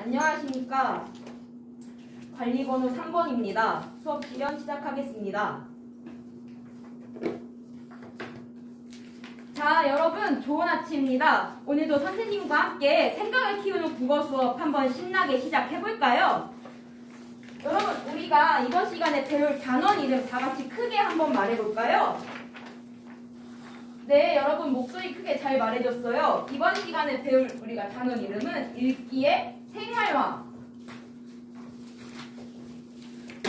안녕하십니까. 관리번호 3번입니다. 수업 실현 시작하겠습니다. 자, 여러분 좋은 아침입니다. 오늘도 선생님과 함께 생각을 키우는 국어 수업 한번 신나게 시작해볼까요? 여러분, 우리가 이번 시간에 배울 단원 이름 다 같이 크게 한번 말해볼까요? 네, 여러분 목소리 크게 잘 말해줬어요. 이번 시간에 배울 우리가 단원 이름은 읽기의 생활화.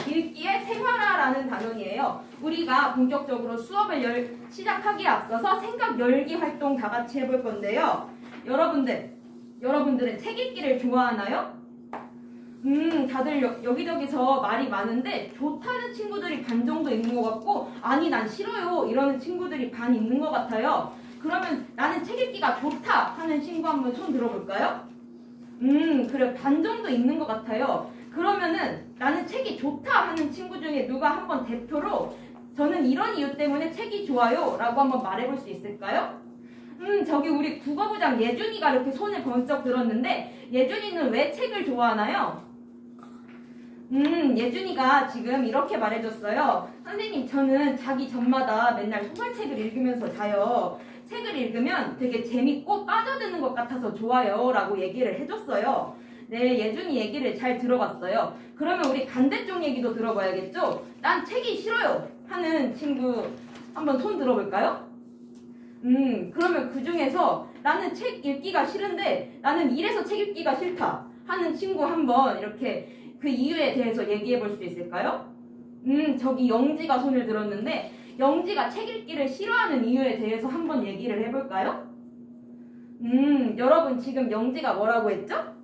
읽기의 생활화라는 단원이에요. 우리가 본격적으로 수업을 시작하기에 앞서서 생각 열기 활동 다 같이 해볼 건데요. 여러분들은 책 읽기를 좋아하나요? 다들 여기저기서 말이 많은데 좋다는 친구들이 반 정도 있는 것 같고, 아니 난 싫어요 이러는 친구들이 반 있는 것 같아요. 그러면 나는 책 읽기가 좋다 하는 친구 한번 손 들어볼까요? 그래, 반 정도 있는 것 같아요. 그러면은 나는 책이 좋다 하는 친구 중에 누가 한번 대표로 저는 이런 이유 때문에 책이 좋아요 라고 한번 말해볼 수 있을까요? 저기 우리 국어부장 예준이가 이렇게 손을 번쩍 들었는데, 예준이는 왜 책을 좋아하나요? 예준이가 지금 이렇게 말해줬어요. 선생님, 저는 자기 전마다 맨날 소설책을 읽으면서 자요. 책을 읽으면 되게 재밌고 빠져드는 것 같아서 좋아요 라고 얘기를 해줬어요. 네, 예준이 얘기를 잘 들어봤어요. 그러면 우리 반대쪽 얘기도 들어봐야겠죠? 난 책이 싫어요 하는 친구 한번 손 들어볼까요? 그러면 그 중에서 나는 책 읽기가 싫은데 나는 이래서 책 읽기가 싫다 하는 친구 한번 이렇게 그 이유에 대해서 얘기해 볼 수 있을까요? 저기 영지가 손을 들었는데, 영지가 책 읽기를 싫어하는 이유에 대해서 한번 얘기를 해볼까요? 여러분 지금 영지가 뭐라고 했죠?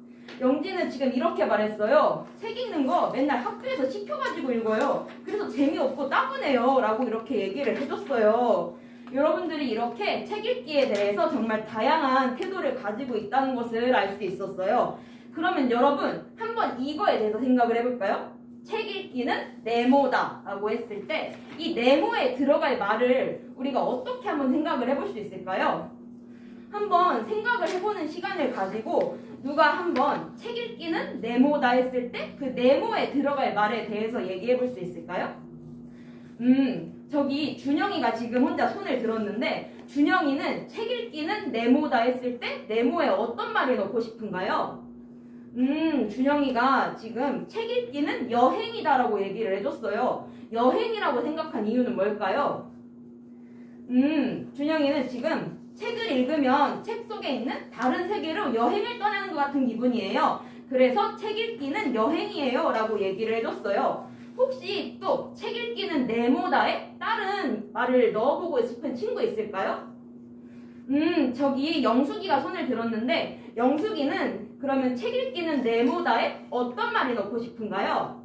영지는 지금 이렇게 말했어요. 책 읽는 거 맨날 학교에서 시켜가지고 읽어요. 그래서 재미없고 따분해요 라고 이렇게 얘기를 해줬어요. 여러분들이 이렇게 책 읽기에 대해서 정말 다양한 태도를 가지고 있다는 것을 알 수 있었어요. 그러면 여러분 한번 이거에 대해서 생각을 해볼까요? 책 읽기는 네모다 라고 했을 때 이 네모에 들어갈 말을 우리가 어떻게 한번 생각을 해볼 수 있을까요? 한번 생각을 해보는 시간을 가지고 누가 한번 책 읽기는 네모다 했을 때 그 네모에 들어갈 말에 대해서 얘기해 볼 수 있을까요? 저기 준영이가 지금 혼자 손을 들었는데, 준영이는 책 읽기는 네모다 했을 때 네모에 어떤 말을 넣고 싶은가요? 준영이가 지금 책 읽기는 여행이다라고 얘기를 해줬어요. 여행이라고 생각한 이유는 뭘까요? 준영이는 지금 책을 읽으면 책 속에 있는 다른 세계로 여행을 떠나는 것 같은 기분이에요. 그래서 책 읽기는 여행이에요 라고 얘기를 해줬어요. 혹시 또 책 읽기는 네모다에 다른 말을 넣어보고 싶은 친구 있을까요? 저기 영숙이가 손을 들었는데, 영숙이는 그러면 책 읽기는 네모다에 어떤 말을 넣고 싶은가요?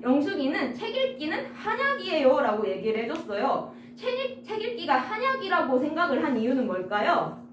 영숙이는 책 읽기는 한약이에요 라고 얘기를 해줬어요. 책 읽기가 한약이라고 생각을 한 이유는 뭘까요?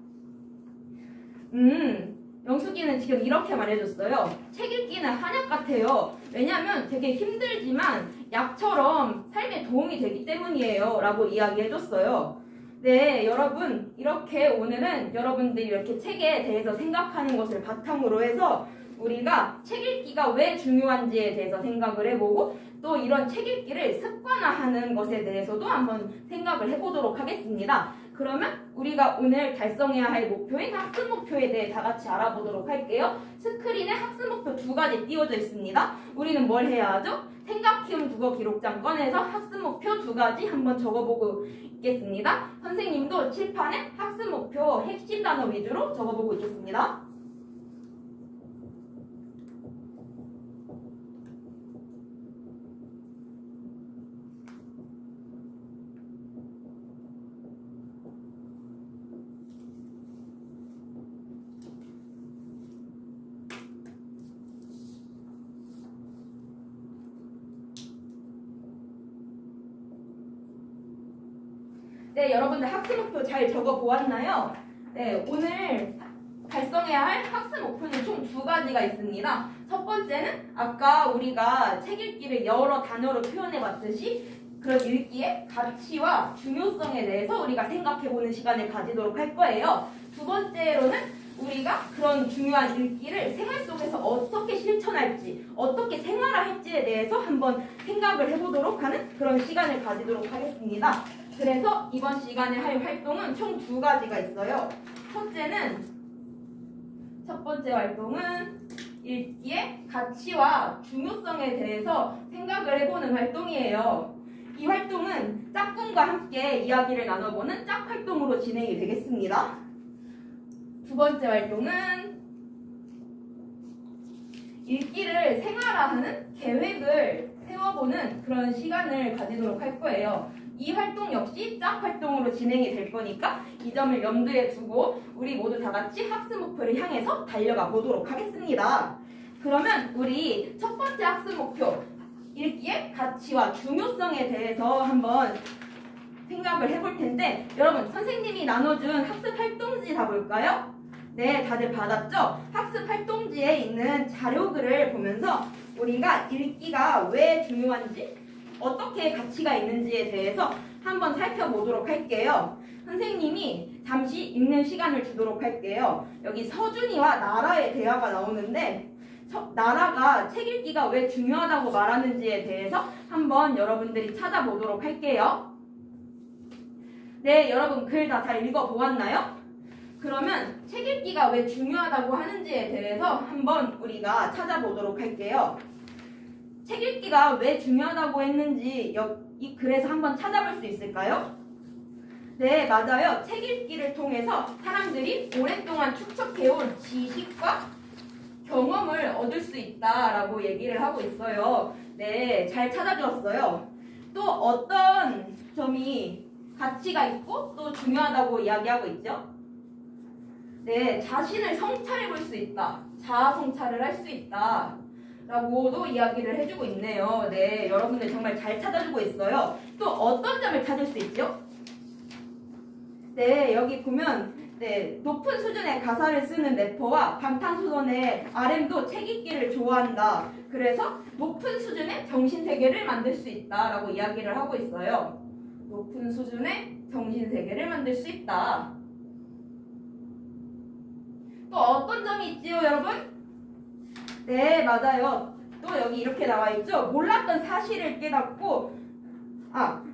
영숙이는 지금 이렇게 말해줬어요. 책 읽기는 한약 같아요. 왜냐면 되게 힘들지만 약처럼 삶에 도움이 되기 때문이에요 라고 이야기해줬어요. 네, 여러분 이렇게 오늘은 여러분들이 이렇게 책에 대해서 생각하는 것을 바탕으로 해서 우리가 책 읽기가 왜 중요한지에 대해서 생각을 해보고, 또 이런 책 읽기를 습관화하는 것에 대해서도 한번 생각을 해보도록 하겠습니다. 그러면 우리가 오늘 달성해야 할 목표인 학습 목표에 대해 다 같이 알아보도록 할게요. 스크린에 학습 목표 2가지 띄워져 있습니다. 우리는 뭘 해야 하죠? 생각 키움 국어 기록장 꺼내서 학습 목표 2가지 한번 적어보고 있겠습니다. 선생님도 칠판에 학습 목표 핵심 단어 위주로 적어보고 있겠습니다. 네, 여러분들 학습 목표 잘 적어보았나요? 네, 오늘 달성해야 할 학습 목표는 총 2가지가 있습니다. 첫 번째는 아까 우리가 책 읽기를 여러 단어로 표현해봤듯이 그런 읽기의 가치와 중요성에 대해서 우리가 생각해보는 시간을 가지도록 할 거예요. 두 번째로는 우리가 그런 중요한 읽기를 생활 속에서 어떻게 실천할지, 어떻게 생활할지에 대해서 한번 생각을 해보도록 하는 그런 시간을 가지도록 하겠습니다. 그래서 이번 시간에 할 활동은 총 2가지가 있어요. 첫 번째 활동은 읽기의 가치와 중요성에 대해서 생각을 해보는 활동이에요. 이 활동은 짝꿍과 함께 이야기를 나눠보는 짝활동으로 진행이 되겠습니다. 2번째 활동은 읽기를 생활화하는 계획을 세워보는 그런 시간을 가지도록 할 거예요. 이 활동 역시 짝활동으로 진행이 될 거니까 이 점을 염두에 두고 우리 모두 다 같이 학습 목표를 향해서 달려가 보도록 하겠습니다. 그러면 우리 첫 번째 학습 목표, 읽기의 가치와 중요성에 대해서 한번 생각을 해볼 텐데, 여러분 선생님이 나눠준 학습 활동지 다 볼까요? 네, 다들 받았죠? 학습 활동지에 있는 자료글을 보면서 우리가 읽기가 왜 중요한지, 어떻게 가치가 있는지에 대해서 한번 살펴보도록 할게요. 선생님이 잠시 읽는 시간을 주도록 할게요. 여기 서준이와 나라의 대화가 나오는데, 나라가 책 읽기가 왜 중요하다고 말하는지에 대해서 한번 여러분들이 찾아보도록 할게요. 네, 여러분 글 다 잘 읽어보았나요? 그러면 책 읽기가 왜 중요하다고 하는지에 대해서 한번 우리가 찾아보도록 할게요. 책 읽기가 왜 중요하다고 했는지 이 글에서 한번 찾아볼 수 있을까요? 네, 맞아요. 책 읽기를 통해서 사람들이 오랫동안 축적해온 지식과 경험을 얻을 수 있다라고 얘기를 하고 있어요. 네, 잘 찾아주었어요. 또 어떤 점이 가치가 있고 또 중요하다고 이야기하고 있죠? 네, 자신을 성찰해 볼 수 있다. 자아 성찰을 할 수 있다. 라고도 이야기를 해주고 있네요. 네, 여러분들 정말 잘 찾아주고 있어요. 또 어떤 점을 찾을 수 있죠? 네, 여기 보면 네, 높은 수준의 가사를 쓰는 래퍼와 방탄소년의 RM도 책 읽기를 좋아한다. 그래서 높은 수준의 정신세계를 만들 수 있다라고 이야기를 하고 있어요. 높은 수준의 정신세계를 만들 수 있다. 또 어떤 점이 있지요, 여러분? 네, 맞아요. 또 여기 이렇게 나와 있죠. 몰랐던 사실을 깨닫고,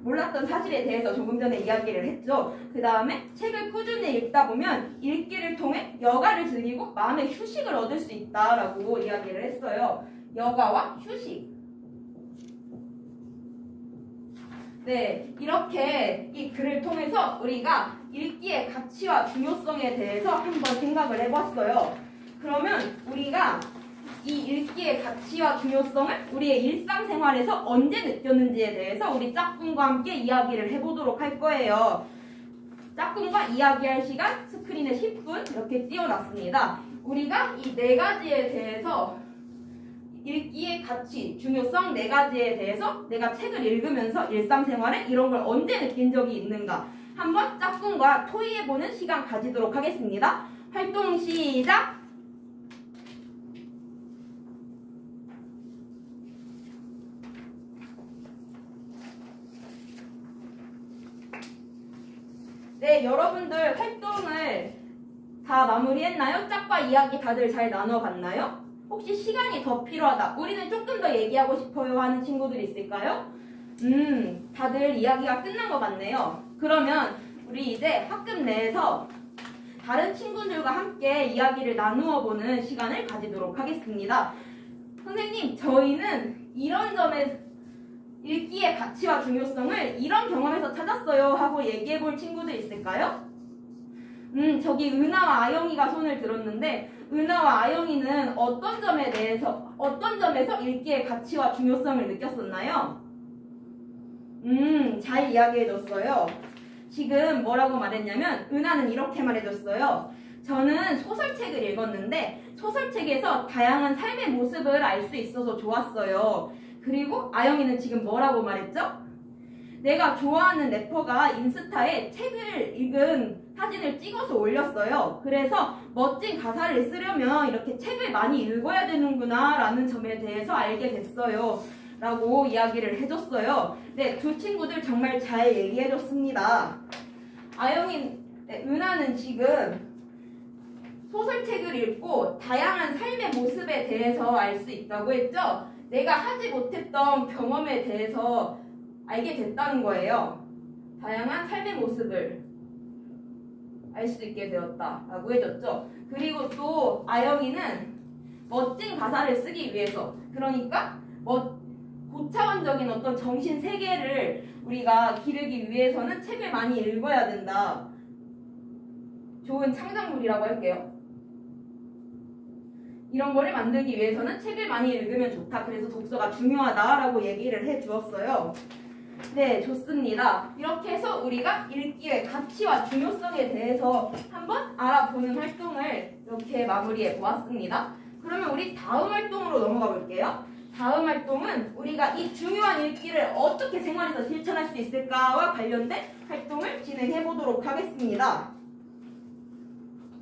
몰랐던 사실에 대해서 조금 전에 이야기를 했죠. 그 다음에 책을 꾸준히 읽다 보면 읽기를 통해 여가를 즐기고 마음의 휴식을 얻을 수 있다라고 이야기를 했어요. 여가와 휴식. 네, 이렇게 이 글을 통해서 우리가 읽기의 가치와 중요성에 대해서 한번 생각을 해봤어요. 그러면 우리가 이 읽기의 가치와 중요성을 우리의 일상생활에서 언제 느꼈는지에 대해서 우리 짝꿍과 함께 이야기를 해보도록 할 거예요. 짝꿍과 이야기할 시간 스크린에 10분 이렇게 띄워놨습니다. 우리가 이 4가지에 대해서 읽기의 가치, 중요성 4가지에 대해서 내가 책을 읽으면서 일상생활에 이런 걸 언제 느낀 적이 있는가 한번 짝꿍과 토의해보는 시간 가지도록 하겠습니다. 활동 시작! 네, 여러분들 활동을 다 마무리했나요? 짝과 이야기 다들 잘 나눠봤나요? 혹시 시간이 더 필요하다, 우리는 조금 더 얘기하고 싶어요 하는 친구들 있을까요? 다들 이야기가 끝난 것 같네요. 그러면 우리 이제 학급 내에서 다른 친구들과 함께 이야기를 나누어 보는 시간을 가지도록 하겠습니다. 선생님, 저희는 이런 점에 읽기의 가치와 중요성을 이런 경험에서 찾았어요 하고 얘기해 볼 친구들 있을까요? 저기 은하와 아영이가 손을 들었는데, 은하와 아영이는 어떤 점에서 읽기의 가치와 중요성을 느꼈었나요? 잘 이야기해 줬어요. 지금 뭐라고 말했냐면 은하는 이렇게 말해줬어요. 저는 소설책을 읽었는데 소설책에서 다양한 삶의 모습을 알 수 있어서 좋았어요. 그리고 아영이는 지금 뭐라고 말했죠? 내가 좋아하는 래퍼가 인스타에 책을 읽은 사진을 찍어서 올렸어요. 그래서 멋진 가사를 쓰려면 이렇게 책을 많이 읽어야 되는구나 라는 점에 대해서 알게 됐어요. 라고 이야기를 해줬어요. 네, 두 친구들 정말 잘 얘기해줬습니다. 은하는 지금 소설책을 읽고 다양한 삶의 모습에 대해서 알 수 있다고 했죠? 내가 하지 못했던 경험에 대해서 알게 됐다는 거예요. 다양한 삶의 모습을 알 수 있게 되었다라고 해줬죠. 그리고 또 아영이는 멋진 가사를 쓰기 위해서, 그러니까 고차원적인 어떤 정신 세계를 우리가 기르기 위해서는 책을 많이 읽어야 된다. 좋은 창작물이라고 할게요. 이런 거를 만들기 위해서는 책을 많이 읽으면 좋다. 그래서 독서가 중요하다라고 얘기를 해주었어요. 네, 좋습니다. 이렇게 해서 우리가 읽기의 가치와 중요성에 대해서 한번 알아보는 활동을 이렇게 마무리해 보았습니다. 그러면 우리 다음 활동으로 넘어가 볼게요. 다음 활동은 우리가 이 중요한 읽기를 어떻게 생활에서 실천할 수 있을까와 관련된 활동을 진행해 보도록 하겠습니다.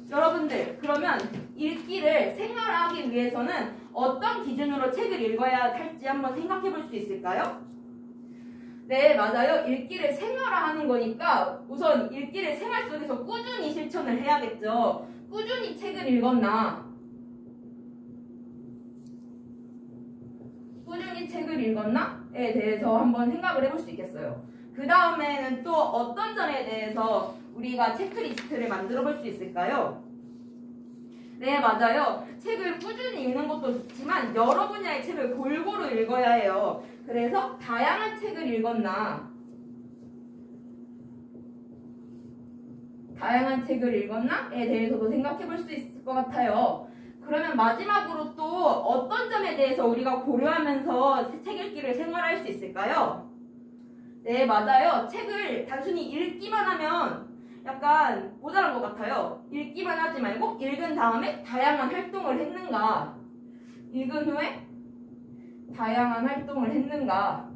여러분들, 그러면 읽기를 생활하기 위해서는 어떤 기준으로 책을 읽어야 할지 한번 생각해 볼 수 있을까요? 네, 맞아요. 읽기를 생활화하는 거니까 우선 읽기를 생활 속에서 꾸준히 실천을 해야겠죠. 꾸준히 책을 읽었나? 꾸준히 책을 읽었나?에 대해서 한번 생각을 해볼 수 있겠어요. 그 다음에는 또 어떤 점에 대해서 우리가 체크리스트를 만들어 볼 수 있을까요? 네, 맞아요. 책을 꾸준히 읽는 것도 좋지만 여러 분야의 책을 골고루 읽어야 해요. 그래서 다양한 책을 읽었나? 다양한 책을 읽었나?에 대해서도 생각해 볼 수 있을 것 같아요. 그러면 마지막으로 또 어떤 점에 대해서 우리가 고려하면서 책 읽기를 생활할 수 있을까요? 네, 맞아요. 책을 단순히 읽기만 하면 약간 모자란 것 같아요. 읽기만 하지 말고 읽은 다음에 다양한 활동을 했는가? 읽은 후에 다양한 활동을 했는가?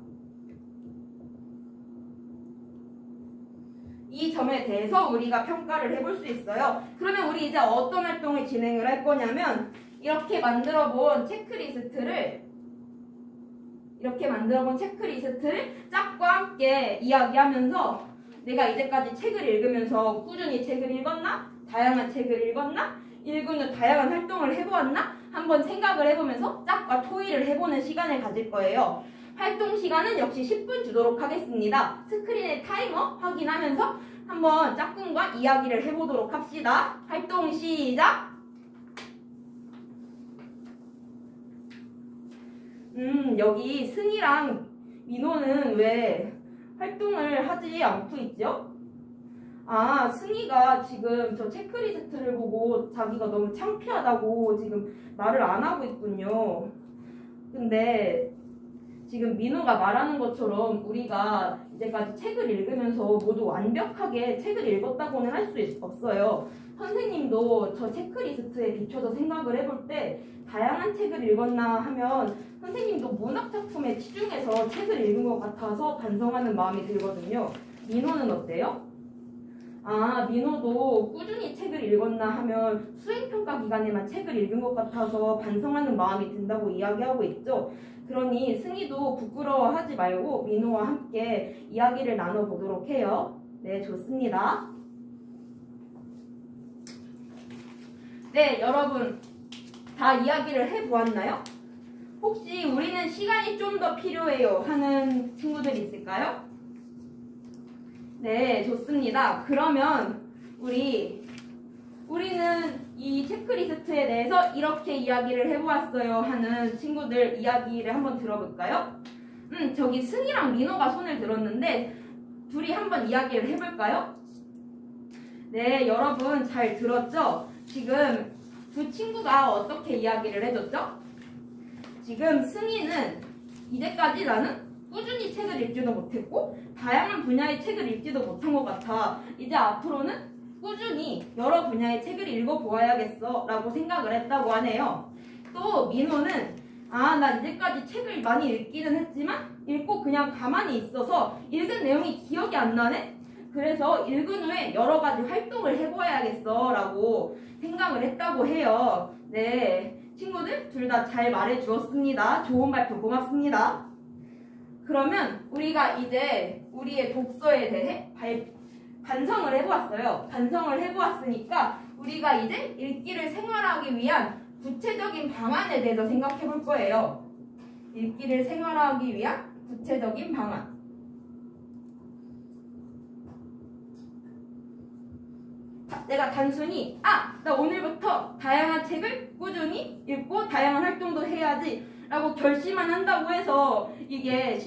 이 점에 대해서 우리가 평가를 해볼 수 있어요. 그러면 우리 이제 어떤 활동을 진행을 할 거냐면 이렇게 만들어 본 체크리스트를 짝과 함께 이야기하면서 내가 이제까지 책을 읽으면서 꾸준히 책을 읽었나? 다양한 책을 읽었나? 읽은 후 다양한 활동을 해보았나? 한번 생각을 해보면서 짝과 토의를 해보는 시간을 가질 거예요. 활동 시간은 역시 10분 주도록 하겠습니다. 스크린의 타이머 확인하면서 한번 짝꿍과 이야기를 해보도록 합시다. 활동 시작! 여기 승희랑 민호는 왜 활동을 하지 않고 있죠? 아, 승희가 지금 저 체크리스트를 보고 자기가 너무 창피하다고 지금 말을 안 하고 있군요. 근데 지금 민호가 말하는 것처럼 우리가 이제까지 책을 읽으면서 모두 완벽하게 책을 읽었다고는 할 수 없어요. 선생님도 저 체크리스트에 비춰서 생각을 해볼 때 다양한 책을 읽었나 하면 선생님도 문학작품에 치중해서 책을 읽은 것 같아서 반성하는 마음이 들거든요. 민호는 어때요? 아, 민호도 꾸준히 책을 읽었나 하면 수행평가 기간에만 책을 읽은 것 같아서 반성하는 마음이 든다고 이야기하고 있죠. 그러니 승희도 부끄러워하지 말고 민호와 함께 이야기를 나눠보도록 해요. 네, 좋습니다. 네, 여러분 다 이야기를 해보았나요? 혹시 우리는 시간이 좀 더 필요해요 하는 친구들 있을까요? 네, 좋습니다. 그러면 우리는 이 체크리스트에 대해서 이렇게 이야기를 해보았어요 하는 친구들 이야기를 한번 들어볼까요? 저기 승희랑 민호가 손을 들었는데 둘이 한번 이야기를 해볼까요? 네, 여러분 잘 들었죠? 지금 두 친구가 어떻게 이야기를 해줬죠? 지금 승희는 이제까지 나는 꾸준히 책을 읽지도 못했고 다양한 분야의 책을 읽지도 못한 것 같아. 이제 앞으로는 꾸준히 여러 분야의 책을 읽어보아야겠어 라고 생각을 했다고 하네요. 또 민호는 나 이제까지 책을 많이 읽기는 했지만 읽고 그냥 가만히 있어서 읽은 내용이 기억이 안 나네? 그래서 읽은 후에 여러 가지 활동을 해보아야겠어 라고 생각을 했다고 해요. 네, 친구들 둘 다 잘 말해주었습니다. 좋은 발표 고맙습니다. 그러면 우리가 이제 우리의 독서에 대해 반성을 해보았어요. 반성을 해보았으니까 우리가 이제 읽기를 생활하기 위한 구체적인 방안에 대해서 생각해 볼 거예요. 읽기를 생활하기 위한 구체적인 방안. 내가 단순히 나 오늘부터 다양한 책을 꾸준히 읽고 다양한 활동도 해야지 라고 결심만 한다고 해서 이게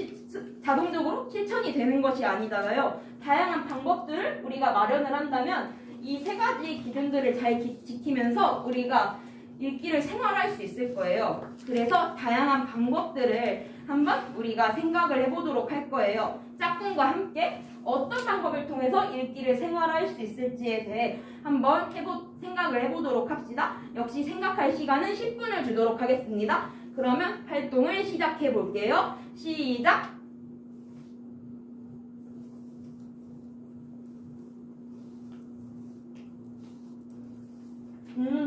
자동적으로 실천이 되는 것이 아니잖아요. 다양한 방법들을 우리가 마련을 한다면 이 세 가지 기준들을 잘 지키면서 우리가 읽기를 생활할 수 있을 거예요. 그래서 다양한 방법들을 한번 우리가 생각을 해보도록 할 거예요. 짝꿍과 함께 어떤 방법을 통해서 읽기를 생활할 수 있을지에 대해 한번 생각을 해보도록 합시다. 역시 생각할 시간은 10분을 주도록 하겠습니다. 그러면 활동을 시작해 볼게요. 시작!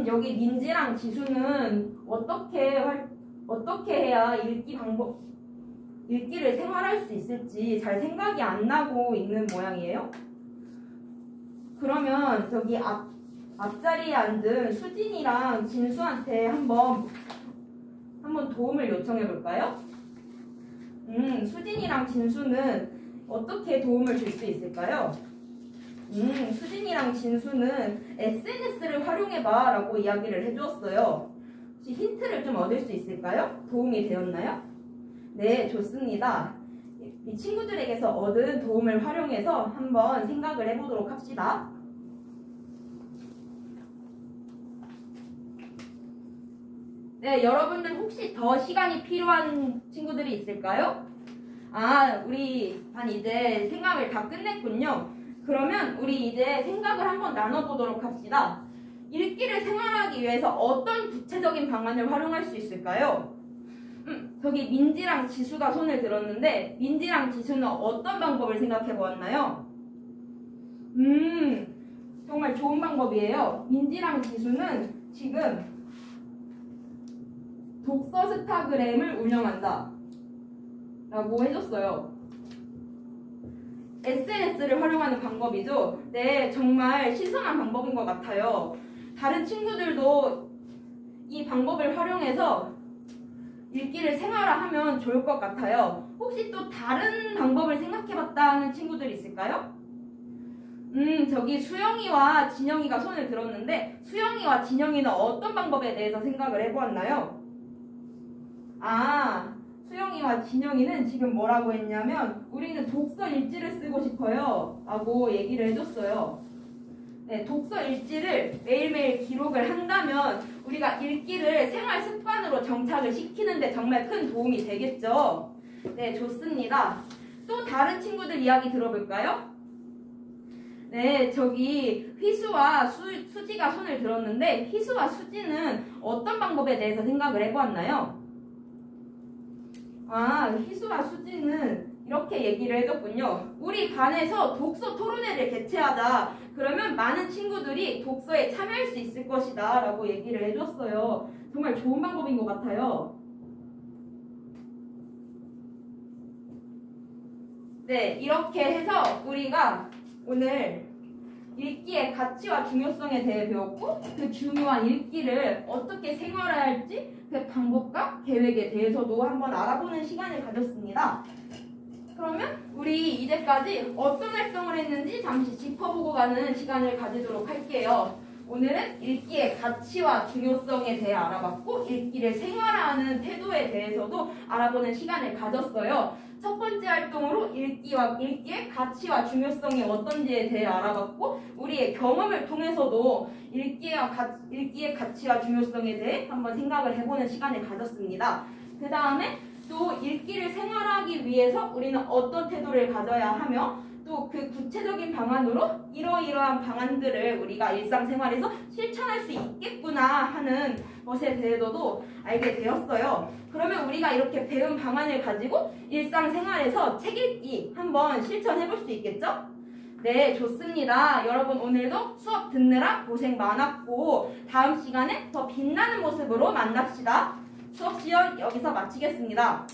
여기 민지랑 지수는 어떻게 해야 읽기를 생활할 수 있을지 잘 생각이 안 나고 있는 모양이에요. 그러면 저기 앞자리에 앉은 수진이랑 진수한테 한번 도움을 요청해 볼까요? 수진이랑 진수는 어떻게 도움을 줄 수 있을까요? 수진이랑 진수는 SNS를 활용해봐 라고 이야기를 해주었어요. 혹시 힌트를 좀 얻을 수 있을까요? 도움이 되었나요? 네, 좋습니다. 이 친구들에게서 얻은 도움을 활용해서 한번 생각을 해보도록 합시다. 네, 여러분들 혹시 더 시간이 필요한 친구들이 있을까요? 우리 반 이제 생각을 다 끝냈군요. 그러면 우리 이제 생각을 한번 나눠보도록 합시다. 읽기를 생활하기 위해서 어떤 구체적인 방안을 활용할 수 있을까요? 저기 민지랑 지수가 손을 들었는데 민지랑 지수는 어떤 방법을 생각해 보았나요? 정말 좋은 방법이에요. 민지랑 지수는 지금 독서 스타그램을 운영한다 라고 해줬어요. SNS를 활용하는 방법이죠. 네, 정말 신선한 방법인 것 같아요. 다른 친구들도 이 방법을 활용해서 읽기를 생활화하면 좋을 것 같아요. 혹시 또 다른 방법을 생각해봤다는 친구들 있을까요? 저기 수영이와 진영이가 손을 들었는데 수영이와 진영이는 어떤 방법에 대해서 생각을 해보았나요? 수영이와 진영이는 지금 뭐라고 했냐면 우리는 독서 일지를 쓰고 싶어요 라고 얘기를 해줬어요. 네, 독서 일지를 매일매일 기록을 한다면 우리가 읽기를 생활 습관으로 정착을 시키는데 정말 큰 도움이 되겠죠. 네, 좋습니다. 또 다른 친구들 이야기 들어볼까요? 네, 저기 휘수와 수지가 손을 들었는데 휘수와 수지는 어떤 방법에 대해서 생각을 해보았나요? 희수와 수지는 이렇게 얘기를 해줬군요. 우리 반에서 독서 토론회를 개최하자. 그러면 많은 친구들이 독서에 참여할 수 있을 것이다 라고 얘기를 해줬어요. 정말 좋은 방법인 것 같아요. 네, 이렇게 해서 우리가 오늘 읽기의 가치와 중요성에 대해 배웠고 그 중요한 읽기를 어떻게 생활해야 할지 그 방법과 계획에 대해서도 한번 알아보는 시간을 가졌습니다. 그러면 우리 이제까지 어떤 활동을 했는지 잠시 짚어보고 가는 시간을 가지도록 할게요. 오늘은 읽기의 가치와 중요성에 대해 알아봤고 읽기를 생활화하는 태도에 대해서도 알아보는 시간을 가졌어요. 첫 번째 활동으로 읽기의 가치와 중요성이 어떤지에 대해 알아봤고 우리의 경험을 통해서도 읽기의 가치와 중요성에 대해 한번 생각을 해보는 시간을 가졌습니다. 그 다음에 또 읽기를 생활하기 위해서 우리는 어떤 태도를 가져야 하며 또 그 구체적인 방안으로 이러이러한 방안들을 우리가 일상생활에서 실천할 수 있겠구나 하는 것에 대해서도 알게 되었어요. 그러면 우리가 이렇게 배운 방안을 가지고 일상생활에서 책 읽기 한번 실천해 볼 수 있겠죠? 네, 좋습니다. 여러분 오늘도 수업 듣느라 고생 많았고 다음 시간에 더 빛나는 모습으로 만납시다. 수업 시연 여기서 마치겠습니다.